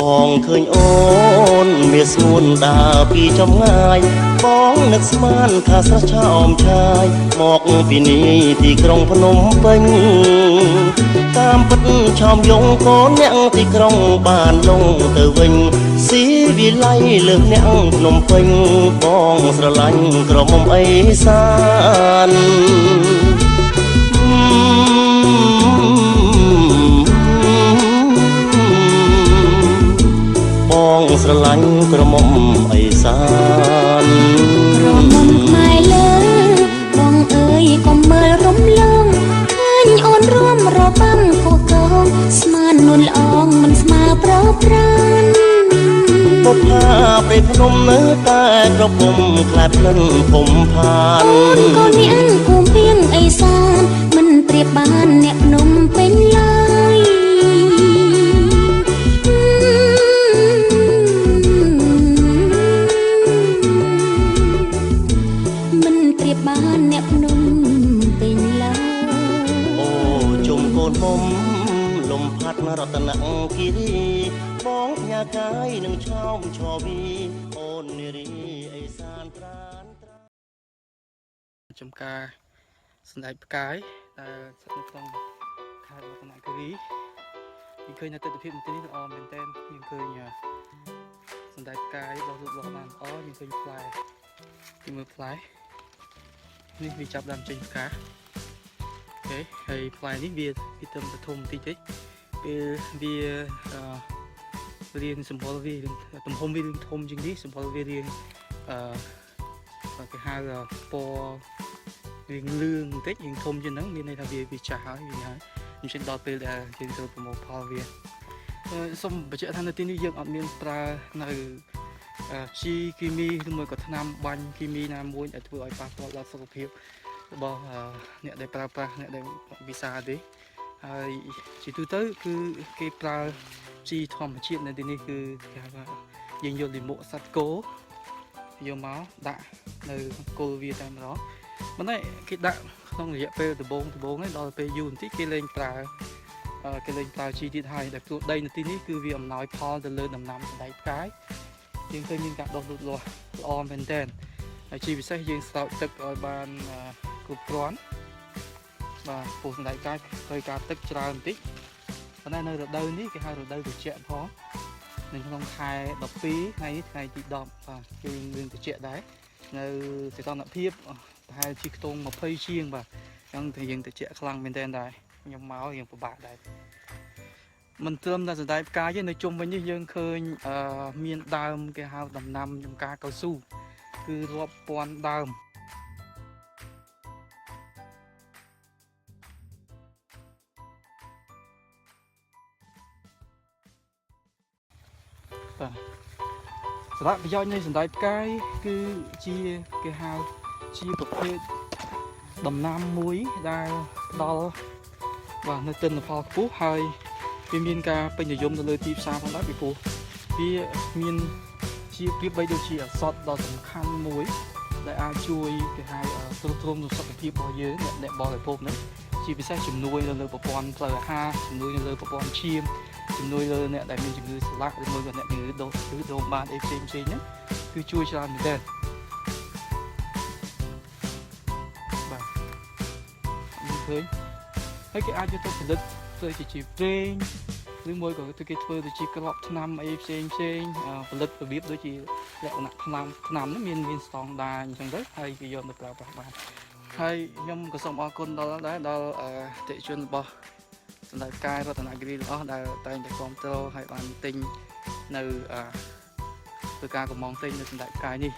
បងឃើញអូនមានស្ងួនដើរពីចំងាយបងនឹកស្មានថាស្រស់ឆោមឆាយមកពីនេះទីក្រុងភ្នំពេញតាមពិតឆោមយងកូនអ្នកទីក្រុងបានលងទៅវិញស៊ីវិល័យលើកអ្នកភ្នំពេញបងស្រឡាញ់ក្រមុំអេសានបងស្រឡាញ់ក្រមុំអេសានក្រមុំខ្មែរលើបងអើយកុំមើលរំលងឃើញអូនរួមរបាំខុសកងស្មាននួនល្អងមិនស្មើប្រប្រានបុព្វាព្រៃភ្នំនៅតែក្រពុំខ្លាចភ្លិនភុំផានអូនក៏អ្នកភូមិពីងអេសានមិនប្រៀបបានអ្នកភ្នំពេញឡើយបានអ្នកភ្នំពេញឡើយអូជុំកូនមុំលំផាត់រតនគិរីបងញ៉ាកាយនឹងឆោមឆវីអូននារីអេសានត្រានចំការសណ្ដែកផ្កាយដែលស្ថិតនៅក្នុងខេត្តរតនគិរីយើងឃើញនៅទិដ្ឋភាពនៅទីនេះល្អមែនទែនយើងឃើញសណ្ដែកផ្កាយរបស់រូបលោកបានល្អយើងឃើញផ្លែពីមើលផ្លែនេះវាចាប់ដើមចេញផ្កាអូខេហើយផ្លែនេះវាទៅធំបន្តិចទេពេលវារៀងសម្បុរវាទំហំវារៀងធំជាងនេះសម្បុរវារៀងគេហៅពណ៌រៀងលឿងបន្តិចរៀងធំជាងហ្នឹងមានន័យថាវាចាស់ហើយវាហើយអញ្ចឹងដល់ពេលដែលយើងត្រូវប្រមូលផលវាសូមបញ្ជាក់ថានៅទីនេះយើងអត់មានប្រើនៅជីគីមីឬមួយក៏ថ្នាំបាញ់គីមីណាមួយដែលធ្វើឲ្យប៉ះពាល់ដល់សុខភាពរបស់អ្នកដែលប្រើប្រាស់អ្នកដែលវិសាទេហើយជាទូទៅគឺគេប្រើជីធម្មជាតិនៅទីនេះគឺគេហៅថាយើងយកលាមកសត្វគោយកមកដាក់នៅគល់វាតែម្ដងមិនទេគេដាក់ក្នុងរយៈពេលដំបូងហ្នឹងដល់ពេលយូរបន្តិចគេលែងប្រើជីទៀតហើយដែលព្រោះដីនៅទីនេះគឺវាអំណោយផលទៅលើដំណាំសណ្ដែកផ្កាយយើងឃើញមានការដុះលូតលាស់ល្អមែនទែនហើយជាពិសេសយើងស្រោចទឹកឲ្យបានគ្រប់គ្រាន់បាទពូសណ្ដែកផ្កាយត្រូវការទឹកច្រើនបន្តិចប៉ុន្តែនៅរដូវនេះគេហៅរដូវត្រជាក់ផងនៅក្នុងខែ12ថ្ងៃនេះថ្ងៃទី10បាទគឺមានត្រជាក់ដែរនៅសីតុណ្ហភាពប្រហែលជាខ្ទង់20ជាងបាទអញ្ចឹងយើងត្រជាក់ខ្លាំងមែនទែនដែរខ្ញុំមកយើងពិបាកដែរមិនត្រឹមតែសណ្ដែកផ្កាយទេនៅជុំវិញនេះយើងឃើញមានដើមគេហៅដំណាំចំការកៅស៊ូគឺរាប់ពាន់ដើមបាទសារៈប្រយោជន៍នៃសណ្ដែកផ្កាយគឺជាគេហៅជាប្រភេទដំណាំមួយដែលផ្ដល់បាទនៅទិន្នផលខ្ពស់ហើយវាមានការពេញនិយមទៅលើទីផ្សារផងដែរពីព្រោះវាមានជាប្រៀបបីដូចជាឱសថដ៏សំខាន់មួយដែលអាចជួយគេហៅទ្រទ្រង់សុខភាពរបស់យើងអ្នកបរិភោគហ្នឹងជាពិសេសជំនួយលើប្រព័ន្ធផ្លូវអាហារជំនួយលើប្រព័ន្ធឈាមជំនួយលើអ្នកដែលមានជំងឺស្លាក់ឬមួយក៏អ្នកជំងឺដុំបានអីផ្សេងហ្នឹងគឺជួយច្រើនមែនទែនបាទឃើញហើយគេអាចយកទៅផលិតធ្វើជាប្រេងឬមួយក៏គេធ្វើទៅជាក្របថ្នាំអីផ្សេងផលិតរបៀបដូចជាលក្ខណៈថ្នាំហ្នឹងមានស្តង់ដារអញ្ចឹងទៅហើយគេយកទៅប្រើប្រាស់បានហើយខ្ញុំក៏សូមអរគុណដល់អតិថិជនរបស់សណ្ដែកផ្កាយរតនគិរីទាំងអស់ដែលតែងតែគាំទ្រហើយបានទិញនៅធ្វើការកម្មងទិញនៅសណ្ដែកផ្កាយនេះ